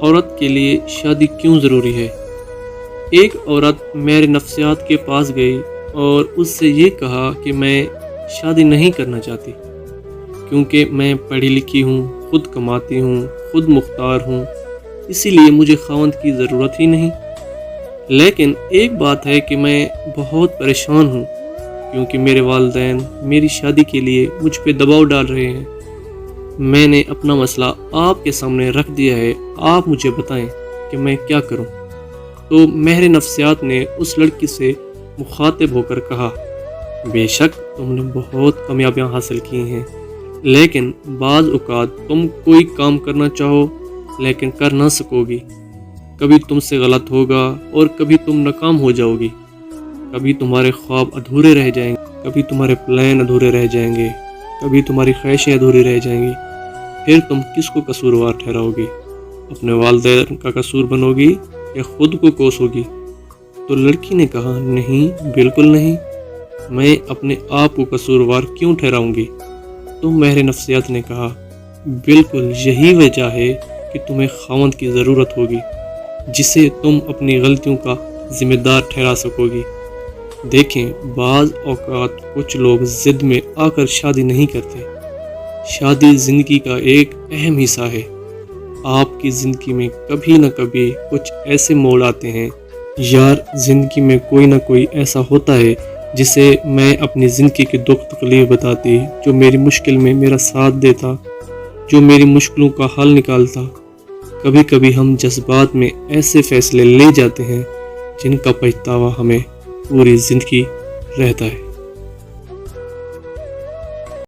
عورت کے لیے شادی کیوں ضروری ہے؟ ایک عورت میرے نفسیات کے پاس گئی اور اس سے یہ کہا کہ میں شادی نہیں کرنا چاہتی کیونکہ میں پڑھی لکھی ہوں، خود کماتی ہوں، خود مختار ہوں، اسی لیے مجھے خاوند کی ضرورت ہی نہیں۔ لیکن ایک بات ہے کہ میں بہت پریشان ہوں کیونکہ میرے والدین میری شادی کے لیے مجھ پہ دباؤ ڈال رہے ہیں۔ میں نے اپنا مسئلہ آپ کے سامنے رکھ دیا ہے، آپ مجھے بتائیں کہ میں کیا کروں۔ تو مہر نفسیات نے اس لڑکی سے مخاطب ہو کر کہا، بے شک تم نے بہت کامیابیاں حاصل کی ہیں، لیکن بعض اوقات تم کوئی کام کرنا چاہو لیکن کر نہ سکو گی۔ کبھی تم سے غلط ہوگا اور کبھی تم ناکام ہو جاؤ گی، کبھی تمہارے خواب ادھورے رہ جائیں گے، کبھی تمہارے پلان ادھورے رہ جائیں گے، کبھی تمہاری خواہشیں ادھوری رہ جائیں گی۔ پھر تم کس کو قصوروار ٹھہراؤ گی؟ اپنے والدین کا قصور بنو گی یا خود کو کوسو گی؟ تو لڑکی نے کہا، نہیں، بالکل نہیں، میں اپنے آپ کو قصوروار کیوں ٹھہراؤں گی؟ تو مہر نفسیات نے کہا، بالکل یہی وجہ ہے کہ تمہیں خاوند کی ضرورت ہوگی جسے تم اپنی غلطیوں کا ذمہ دار ٹھہرا سکو گی۔ دیکھیں، بعض اوقات کچھ لوگ ضد میں آ کر شادی نہیں کرتے۔ شادی زندگی کا ایک اہم حصہ ہے۔ آپ کی زندگی میں کبھی نہ کبھی کچھ ایسے موڑ آتے ہیں۔ یار، زندگی میں کوئی نہ کوئی ایسا ہوتا ہے جسے میں اپنی زندگی کے دکھ تکلیف بتاتی، جو میری مشکل میں میرا ساتھ دیتا، جو میری مشکلوں کا حل نکالتا۔ کبھی کبھی ہم جذبات میں ایسے فیصلے لے جاتے ہیں جن کا پچھتاوا ہمیں پوری زندگی رہتا ہے۔